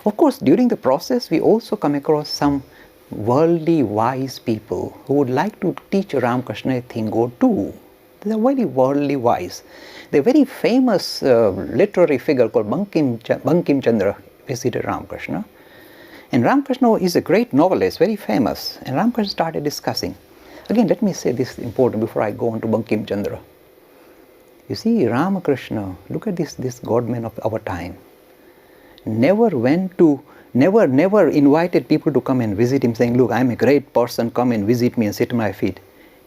Of course, during the process, we also come across some worldly wise people who would like to teach Ramakrishna a thing or two. They are very worldly wise. The very famous literary figure called Bankim Chandra visited Ramakrishna. And Ramakrishna is a great novelist, very famous. And Ramakrishna started discussing. Again, let me say this important before I go on to Bankim Chandra. You see, Ramakrishna, look at this godman of our time. Never invited people to come and visit him saying, look, I'm a great person, come and visit me and sit at my feet.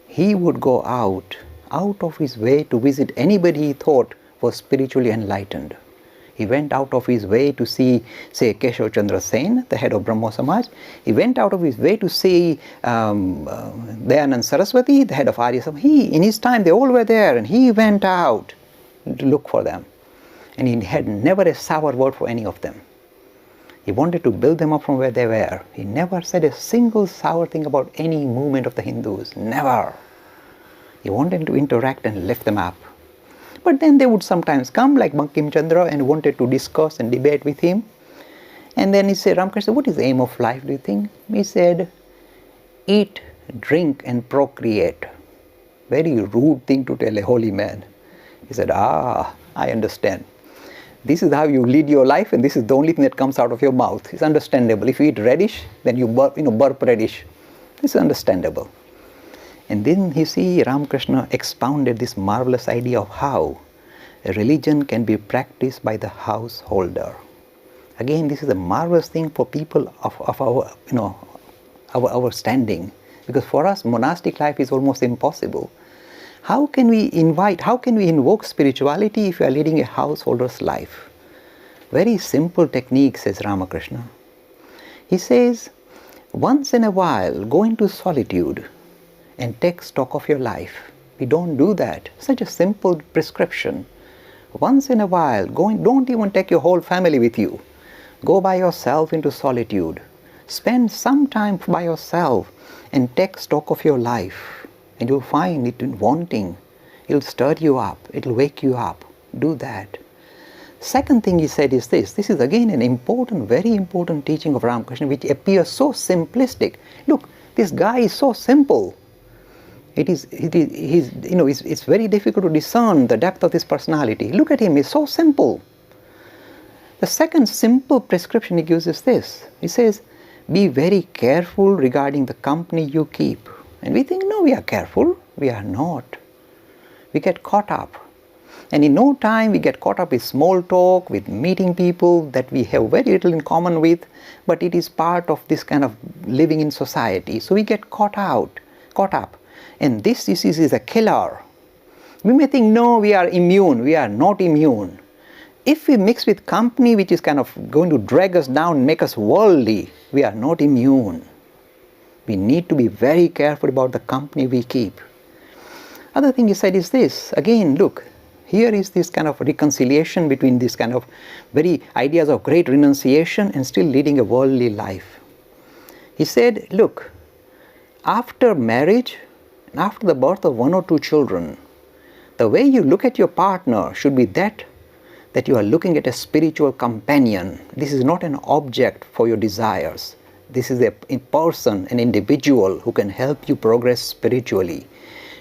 He would go out of his way to visit anybody he thought was spiritually enlightened. He went out of his way to see, say, Keshav Chandra Sen, the head of Brahmo Samaj. He went out of his way to see Dayanand Saraswati, the head of Arya Samaj. In his time, they all were there, and he went out to look for them. And he had never a sour word for any of them. He wanted to build them up from where they were. He never said a single sour thing about any movement of the Hindus. Never. He wanted to interact and lift them up. But then they would sometimes come, like Bankim Chandra, and wanted to discuss and debate with him. And then he said, Ramakrishna, what is the aim of life, do you think? He said, eat, drink, and procreate. Very rude thing to tell a holy man. He said, I understand. This is how you lead your life, and this is the only thing that comes out of your mouth. It's understandable. If you eat radish, then you burp radish. This is understandable. And then you see Ramakrishna expounded this marvelous idea of how a religion can be practiced by the householder. Again, this is a marvelous thing for people of our standing, because for us monastic life is almost impossible. How can we invoke spirituality if we are leading a householder's life? Very simple technique, says Ramakrishna. He says, once in a while go into solitude and take stock of your life. We don't do that. Such a simple prescription. Once in a while, don't even take your whole family with you. Go by yourself into solitude. Spend some time by yourself and take stock of your life. And you'll find it wanting. It'll stir you up. It'll wake you up. Do that. Second thing he said is this. This is again an important, very important teaching of Ramakrishna, which appears so simplistic. Look, this guy is so simple. It's very difficult to discern the depth of his personality. Look at him, he's so simple. The second simple prescription he gives is this. He says, be very careful regarding the company you keep. And we think, no, we are careful. We are not. We get caught up. And in no time we get caught up with small talk, with meeting people that we have very little in common with, but it is part of this kind of living in society. So we get caught up. And this disease is a killer. We may think, no, we are immune. We are not immune. If we mix with company which is kind of going to drag us down, make us worldly, we are not immune. We need to be very careful about the company we keep. Other thing he said is this. Again, look, here is this kind of reconciliation between this kind of very ideas of great renunciation and still leading a worldly life. He said, look, after marriage, after the birth of one or two children, the way you look at your partner should be that you are looking at a spiritual companion. This is not an object for your desires. This is a person, an individual who can help you progress spiritually.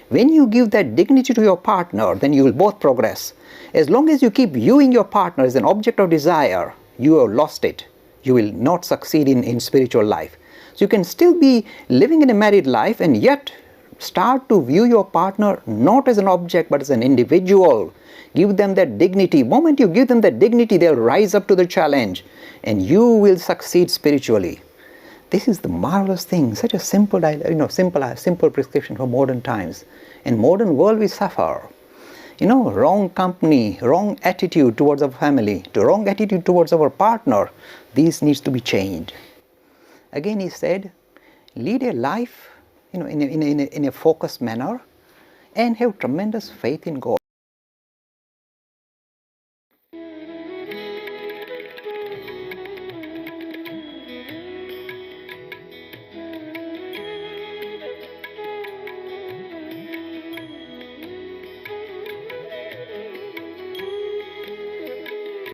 When you give that dignity to your partner, then you will both progress. As long as you keep viewing your partner as an object of desire, you have lost it. You will not succeed in spiritual life. So you can still be living in a married life and yet start to view your partner not as an object but as an individual. Give them that dignity. The moment you give them that dignity, they'll rise up to the challenge and you will succeed spiritually. This is the marvelous thing, such a simple prescription for modern times. In modern world we suffer. Wrong company, wrong attitude towards our family, wrong attitude towards our partner. This needs to be changed. Again he said, lead a life in a focused manner and have tremendous faith in God.